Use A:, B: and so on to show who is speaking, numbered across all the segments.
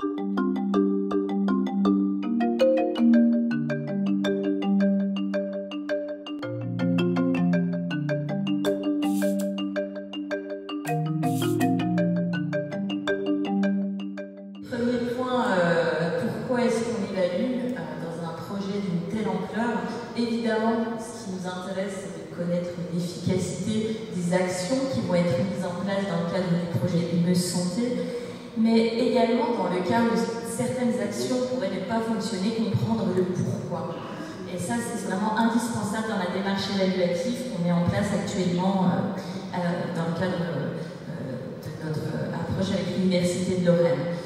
A: Premier point, pourquoi est-ce qu'on évalue dans un projet d'une telle ampleur? Évidemment, ce qui nous intéresse, c'est de connaître l'efficacité des actions qui vont être mises en place dans le cadre du projet IME Santé, mais également dans le cas où certaines actions pourraient ne pas fonctionner, comprendre le pourquoi. Et ça, c'est vraiment indispensable dans la démarche évaluative qu'on met en place actuellement dans le cadre de notre approche avec l'Université de Lorraine.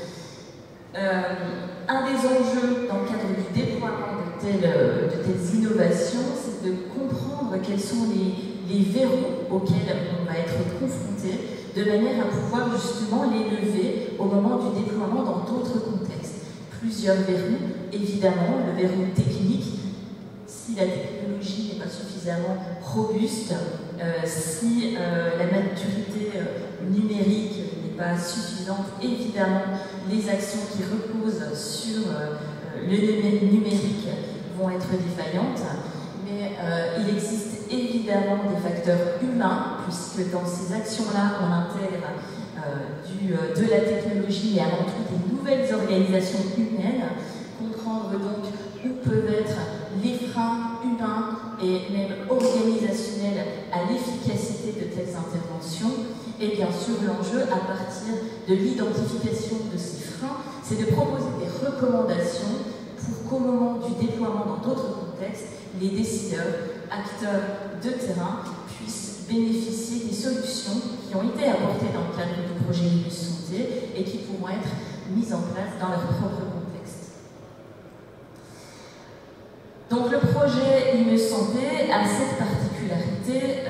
A: Un des enjeux dans le cadre du déploiement de telles innovations, c'est de comprendre quels sont les verrous auxquels on va être confronté, de manière à pouvoir justement les lever au moment du déploiement dans d'autres contextes. Plusieurs verrous, évidemment, le verrou technique, si la technologie n'est pas suffisamment robuste, si la maturité numérique n'est pas suffisante, évidemment, les actions qui reposent sur le numérique vont être défaillantes, mais il existe évidemment des facteurs humains, puisque dans ces actions-là, on intègre de la technologie, mais avant tout des nouvelles organisations humaines, comprendre donc où peuvent être les freins humains et même organisationnels à l'efficacité de telles interventions. Et bien sûr, l'enjeu, à partir de l'identification de ces freins, c'est de proposer des recommandations pour qu'au moment du déploiement dans d'autres contextes, les décideurs, acteurs de terrain puissent bénéficier des solutions qui ont été apportées dans le cadre du projet IME Santé et qui pourront être mises en place dans leur propre contexte. Donc le projet IME Santé a cette particularité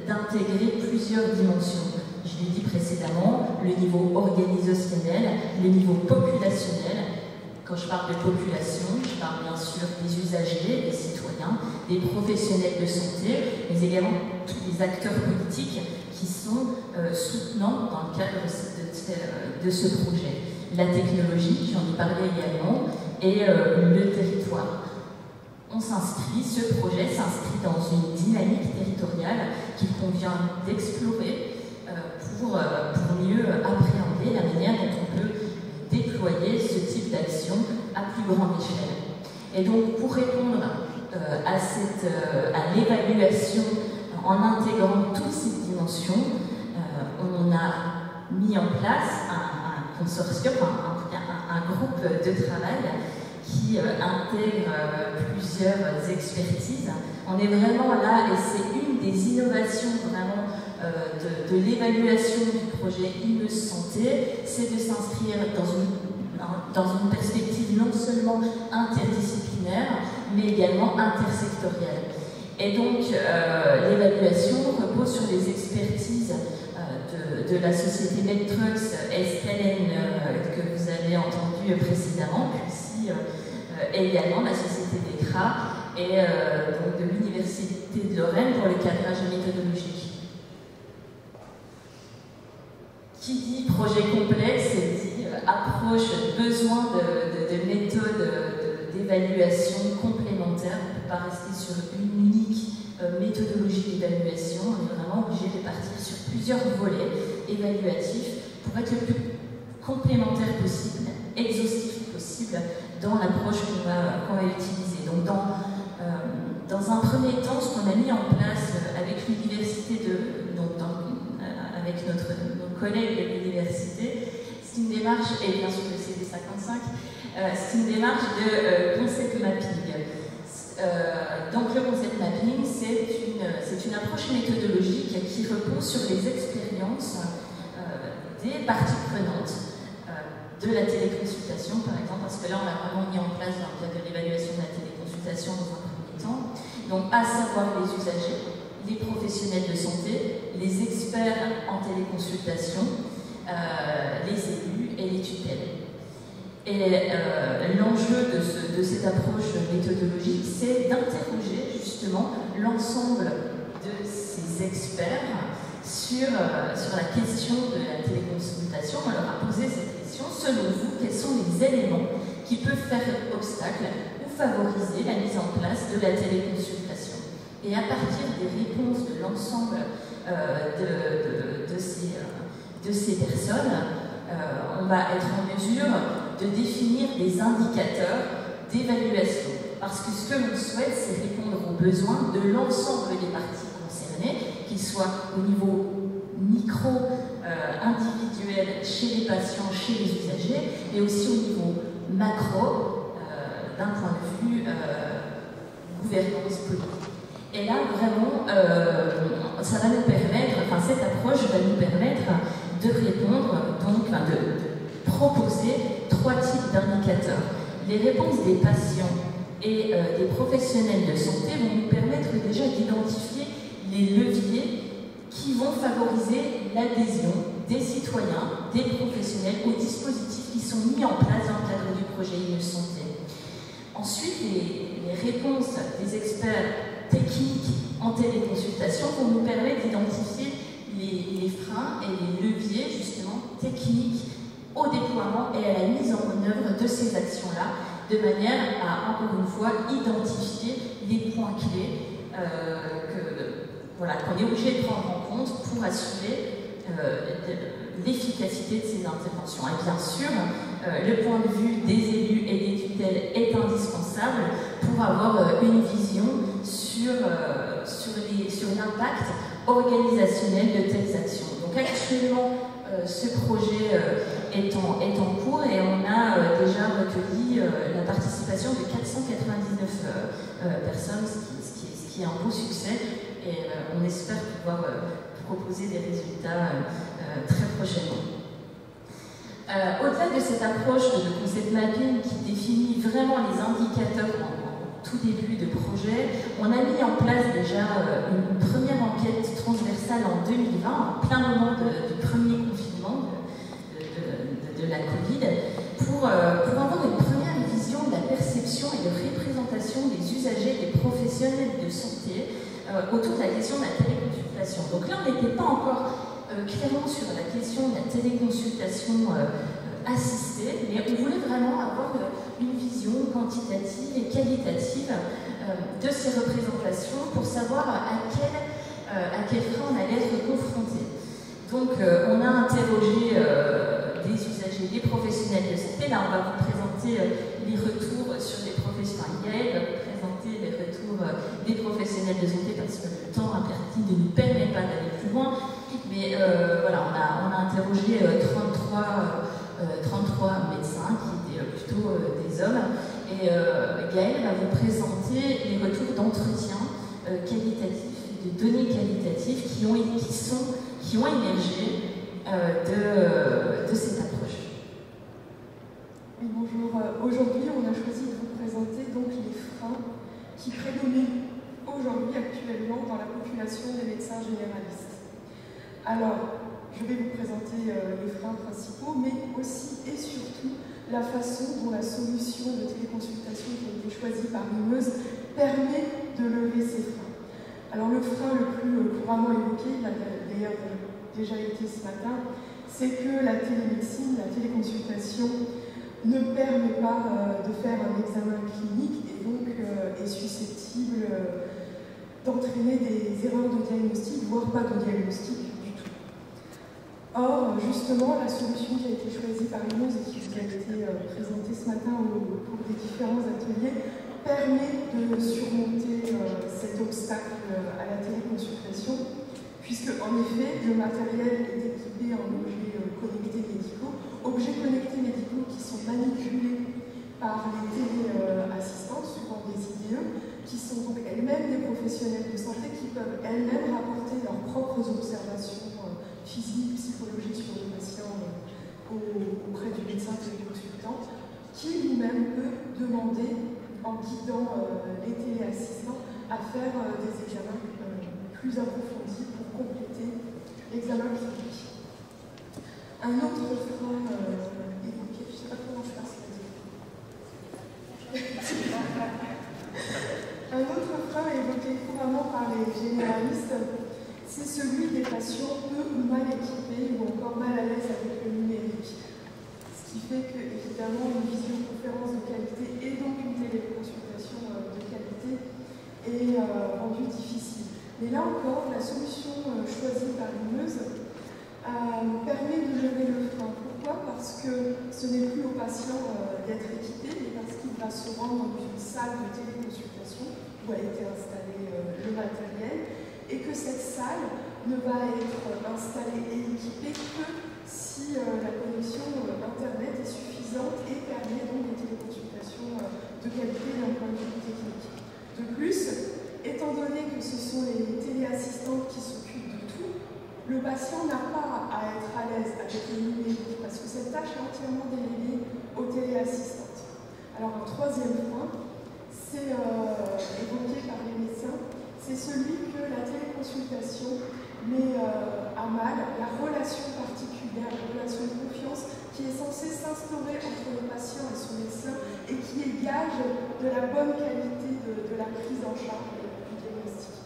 A: d'intégrer plusieurs dimensions. Je l'ai dit précédemment, le niveau organisationnel, le niveau populationnel. Quand je parle de population, je parle bien sûr des usagers, des citoyens, des professionnels de santé, mais également tous les acteurs politiques qui sont soutenants dans le cadre de ce projet. La technologie, j'en ai parlé également, et le territoire. Ce projet s'inscrit dans une dynamique territoriale qu'il convient d'explorer pour mieux appréhender la manière dont on peut déployer ce type d'action à plus grande échelle. Et donc, pour répondre à l'évaluation en intégrant toutes ces dimensions, on a mis en place un consortium, un groupe de travail qui intègre plusieurs expertises. On est vraiment là, et c'est une des innovations vraiment de l'évaluation du projet IME Santé, c'est de s'inscrire dans une perspective non seulement interdisciplinaire, mais également intersectorielle. Et donc, l'évaluation repose sur les expertises de la société Medtrux SKLN que vous avez entendu précédemment, puis également la société DECRA et donc de l'Université de Lorraine pour le cadrage méthodologique. Qui dit projet complexe dit approche, besoin de méthodes d'évaluation complémentaires. On ne peut pas rester sur une unique méthodologie d'évaluation. On est vraiment obligé de partir sur plusieurs volets évaluatifs pour être le plus complémentaire possible, exhaustif possible dans l'approche qu'on va utiliser. Donc dans un premier temps, ce qu'on a mis en place avec l'université avec nos collègues de l'université, c'est une démarche, et bien sûr le CD55, c'est une démarche de concept mapping. Donc le concept mapping, c'est une approche méthodologique qui repose sur les expériences des parties prenantes de la téléconsultation, par exemple, parce que là on a vraiment mis en place dans le cadre de l'évaluation de la téléconsultation dans un premier temps, donc à savoir les usagers, les professionnels de santé, les experts en téléconsultation, les élus et les tutelles. Et l'enjeu de cette approche méthodologique, c'est d'interroger justement l'ensemble de ces experts sur la question de la téléconsultation. On leur a posé cette question. selon vous, quels sont les éléments qui peuvent faire obstacle ou favoriser la mise en place de la téléconsultation? Et à partir des réponses de l'ensemble de ces personnes, on va être en mesure de définir des indicateurs d'évaluation. Parce que ce que l'on souhaite, c'est répondre aux besoins de l'ensemble des parties concernées, qu'ils soient au niveau micro-individuel chez les patients, chez les usagers, mais aussi au niveau macro, d'un point de vue gouvernance politique. Et là, vraiment, ça va nous permettre, enfin, cette approche va nous permettre de répondre, donc, de proposer 3 types d'indicateurs. Les réponses des patients et des professionnels de santé vont nous permettre déjà d'identifier les leviers qui vont favoriser l'adhésion des citoyens, des professionnels aux dispositifs qui sont mis en place dans le cadre du projet e-santé. Ensuite, les réponses des experts techniques en téléconsultation vont nous permettre d'identifier les freins et les leviers justement techniques au déploiement et à la mise en œuvre de ces actions-là, de manière à, encore une fois, identifier les points clés qu'on est obligé de prendre en compte pour assurer l'efficacité de ces interventions. Et bien sûr, le point de vue des élus et des tutelles est indispensable pour avoir une vision sur l'impact organisationnel de telles actions. Donc actuellement, ce projet est en cours et on a déjà recueilli la participation de 499 personnes, ce qui est un beau succès, et on espère pouvoir proposer des résultats très prochainement. Au-delà de cette approche de concept mapping qui définit vraiment les indicateurs en tout début de projet, on a mis en place déjà une première enquête transversale en 2020, en plein moment du premier confinement de la Covid, pour avoir une première vision de la perception et de représentation des usagers et des professionnels de santé autour de la question de la téléconsultation. Donc là, on n'était pas encore clairement sur la question de la téléconsultation assistée, mais on voulait vraiment avoir une vision quantitative et qualitative de ces représentations pour savoir à quel frein on allait être confronté. Donc on a interrogé des usagers, des professionnels de santé. Là, on va vous présenter les retours sur les professionnels. Gaël va vous présenter les retours des professionnels de santé parce que le temps imparti ne nous permet pas d'aller plus loin. Mais voilà, on a interrogé 33 médecins qui étaient plutôt des hommes. Et Gaël va vous présenter les retours d'entretien qualitatifs, de données qualitatives qui ont émergé de cette approche.
B: Oui, bonjour. Aujourd'hui, on a choisi de vous présenter donc les freins qui prédominent aujourd'hui actuellement dans la population des médecins généralistes. Alors, je vais vous présenter les freins principaux, mais aussi et surtout la façon dont la solution de téléconsultation qui a été choisie par Mimeuse permet de lever ces freins. Alors le frein le plus couramment évoqué, il a d'ailleurs déjà été ce matin, c'est que la télémédecine, la téléconsultation ne permet pas de faire un examen clinique et donc est susceptible d'entraîner des erreurs de diagnostic, voire pas de diagnostic du tout. Or, justement, la solution qui a été choisie par Mimeuse et qui vous a été présentée ce matin au cours des différents ateliers permet de surmonter cet obstacle à la téléconsultation, puisque en effet, le matériel est équipé en objets connectés médicaux qui sont manipulés par les téléassistants, souvent des IDE, qui sont donc elles-mêmes des professionnels de santé qui peuvent elles-mêmes rapporter leurs propres observations physiques, psychologiques sur le patient auprès du médecin téléconsultant, qui lui-même peut demander, en guidant les téléassistants, à faire des examens plus approfondis pour compléter l'examen clinique. Un autre frein évoqué, je ne sais pas comment faire ça. Un autre frein évoqué couramment par les généralistes, c'est celui des patients peu ou mal équipés ou encore mal à l'aise avec le numérique. Ce qui fait que, évidemment, une visioconférence de qualité et donc une téléconsultation de qualité est rendue difficile. Mais là encore, la solution choisie par Limeuse permet de lever le frein. Pourquoi? Parce que ce n'est plus au patient d'être équipé, mais parce qu'il va se rendre dans une salle de téléconsultation où a été installé le matériel, et que cette salle ne va être installée et équipée que si la connexion Internet est suffisante et permet donc des téléconsultations de qualité d'un point de vue technique. De plus, étant donné que ce sont les téléassistantes qui s'occupent de tout, le patient n'a pas à être à l'aise avec le numérique parce que cette tâche est entièrement déléguée aux téléassistantes. Alors un troisième point, c'est évoqué par les médecins, c'est celui que la téléconsultation met à mal la relation particulière, la relation de confiance qui est censée s'instaurer entre le patient et son médecin et qui est gage de la bonne qualité de la prise en charge du diagnostic.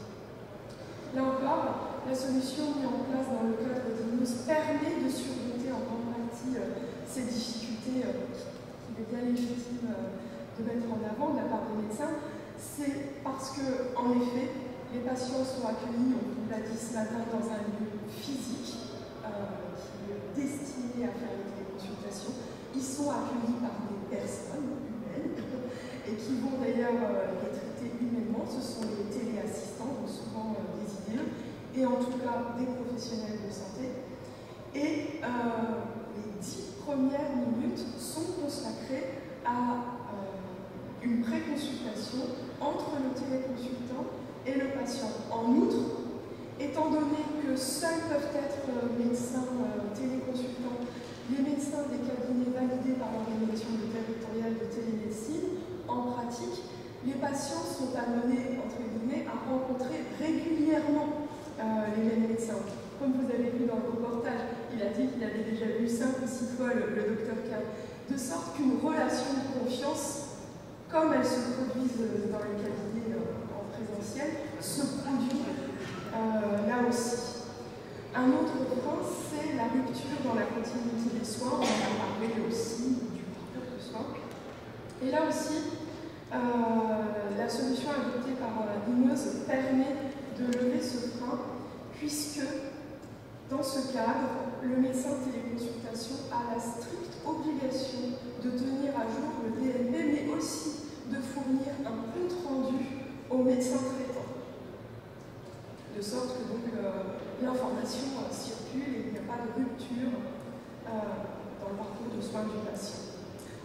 B: Là encore, la solution mise en place dans le cadre d'Ineuse permet de surmonter en grande partie ces difficultés qu'il est bien légitime de mettre en avant de la part des médecins. C'est parce que, en effet, les patients sont accueillis, on vous l'a dit ce matin, dans un lieu physique qui est destiné à faire les téléconsultations. Ils sont accueillis par des personnes humaines et qui vont d'ailleurs les traiter humainement. Ce sont les téléassistants, donc souvent des IDE, et en tout cas des professionnels de santé. Et les 10 premières minutes sont consacrées à une préconsultation entre le téléconsultant et le patient. En outre, étant donné que seuls peuvent être médecins téléconsultants, les médecins des cabinets validés par l'organisation territoriale de télémédecine, en pratique, les patients sont amenés, entre guillemets, à rencontrer régulièrement les mêmes médecins. Comme vous avez vu dans le reportage, il a dit qu'il avait déjà vu 5 ou 6 fois le docteur K. De sorte qu'une relation de confiance, comme elle se produise dans les cabinets en présentiel, se produit là aussi. Un autre point, c'est la rupture dans la continuité des soins. On en a parlé aussi du parcours de soins. Et là aussi, la solution adoptée par Ineuse permet de lever ce frein, puisque dans ce cadre, le médecin de téléconsultation a la stricte obligation de tenir à jour le DMP, mais aussi de fournir un compte rendu au médecin traitant. De sorte que donc l'information circule et il n'y a pas de rupture dans le parcours de soins du patient.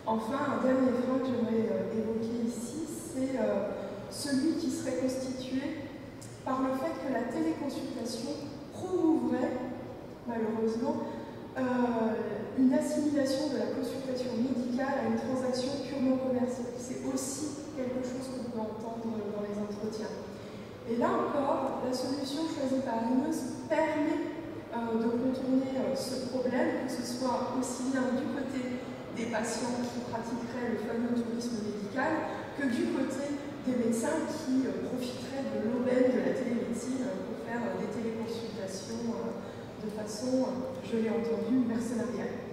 B: Enfin, un dernier frein que j'aimerais évoquer ici, c'est celui qui serait constitué par le fait que la téléconsultation promouverait, malheureusement, une assimilation de la consultation médicale à une transaction purement commerciale. C'est aussi quelque chose qu'on peut entendre dans les entretiens. Et là encore, la solution choisie par Ineuse permet de contourner ce problème, que ce soit aussi bien du côté des patients qui pratiqueraient le fameux tourisme médical que du côté des médecins qui profiteraient de l'aubaine de la télémédecine pour faire des téléconsultations de façon, je l'ai entendu, mercenariale.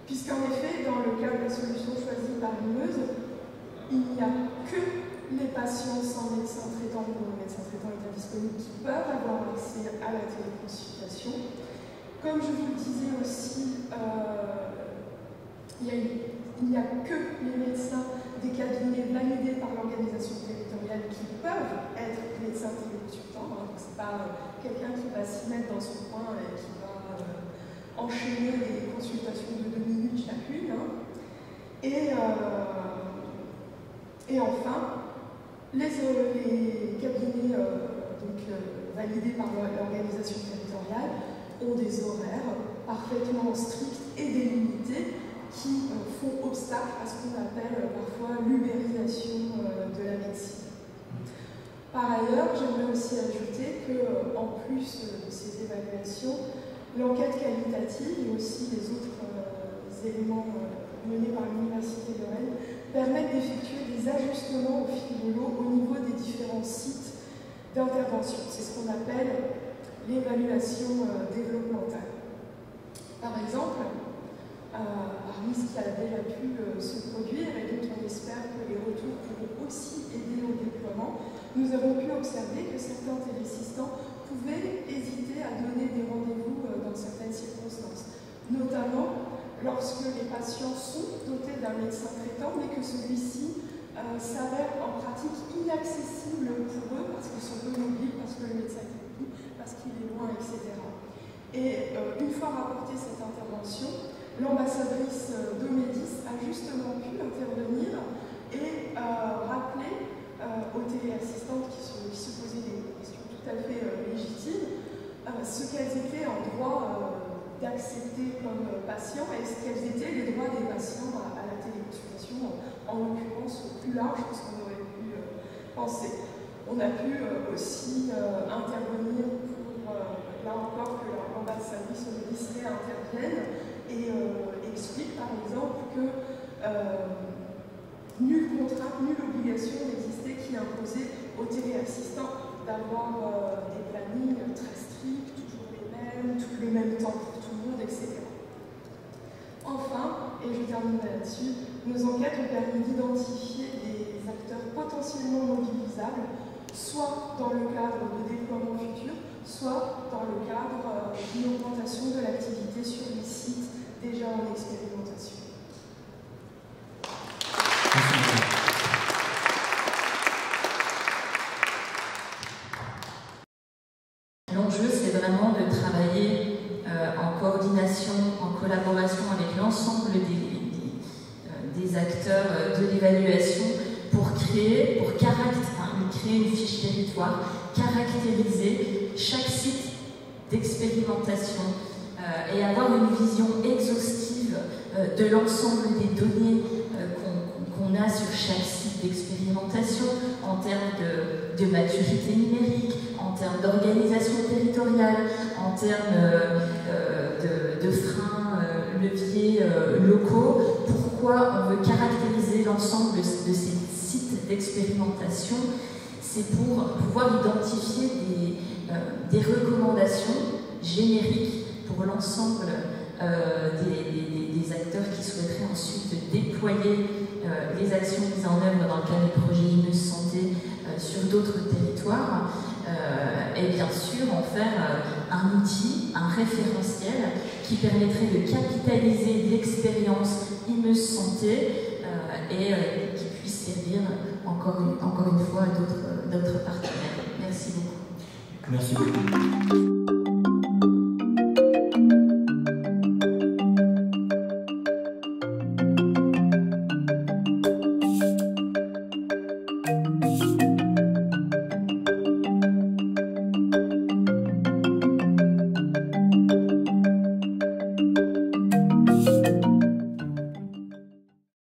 B: Puisqu'en effet, dans le cas de la solution choisie par Ineuse, il n'y a que les patients sans médecin traitant ou dont le médecin traitant est indisponible qui peuvent avoir accès à la téléconsultation. Comme je vous le disais aussi, il n'y a que les médecins des cabinets validés par l'organisation territoriale qui peuvent être médecins téléconsultants. Donc ce n'est pas quelqu'un qui va s'y mettre dans son coin et qui va enchaîner des consultations de 2 minutes chacune. Et enfin, les cabinets validés par l'organisation territoriale ont des horaires parfaitement stricts et délimités qui font obstacle à ce qu'on appelle parfois l'ubérisation de la médecine. Par ailleurs, j'aimerais aussi ajouter qu'en plus de ces évaluations, l'enquête qualitative et aussi les autres éléments menés par l'Université de Rennes permettent d'effectuer des ajustements au fil de l'eau au niveau des différents sites d'intervention. C'est ce qu'on appelle l'évaluation développementale. Par exemple, parmi ce qui a déjà pu se produire et dont on espère que les retours pourront aussi aider au déploiement, nous avons pu observer que certains téléassistants pouvaient hésiter à donner des rendez-vous dans certaines circonstances, notamment lorsque les patients sont dotés d'un médecin traitant, mais que celui-ci s'avère en pratique inaccessible pour eux parce qu'ils sont peu mobiles, parce que le médecin est petit, parce qu'il est loin, etc. Et une fois rapportée cette intervention, l'ambassadrice d'Omedis a justement pu intervenir et rappeler aux téléassistantes qui se posaient des questions tout à fait légitimes ce qu'elles étaient en droit d'accepter comme patients et ce quels étaient les droits des patients à la téléconsultation, en l'occurrence plus large que ce qu'on aurait pu penser. On a pu aussi intervenir pour, là encore, que l'ambassadrice Omedis intervienne et explique par exemple que nulle contrainte, nulle obligation n'existait qui imposait aux téléassistants d'avoir des plannings très stricts, toujours les mêmes, tout le même temps pour tout le monde, etc. Enfin, et je terminerai là-dessus, nos enquêtes ont permis d'identifier des acteurs potentiellement mobilisables, soit dans le cadre de déploiements futurs, soit dans le cadre d'une augmentation de l'activité sur les sites déjà en expérimentation.
A: L'enjeu, c'est vraiment de travailler en coordination, en collaboration avec l'ensemble des acteurs de l'évaluation pour créer une fiche territoire, caractériser chaque site d'expérimentation et avoir une vision exhaustive de l'ensemble des données qu'on a sur chaque site d'expérimentation en termes de maturité numérique, en termes d'organisation territoriale, en termes de freins, leviers locaux. Pourquoi on veut caractériser l'ensemble de ces sites d'expérimentation? C'est pour pouvoir identifier des recommandations génériques pour l'ensemble des acteurs qui souhaiteraient ensuite déployer les actions mises en œuvre dans le cadre du projet IMEUS Santé sur d'autres territoires, et bien sûr en faire un outil, un référentiel qui permettrait de capitaliser l'expérience IMEUS Santé et qui puisse servir encore une fois à d'autres partenaires. Merci beaucoup.
C: Merci beaucoup.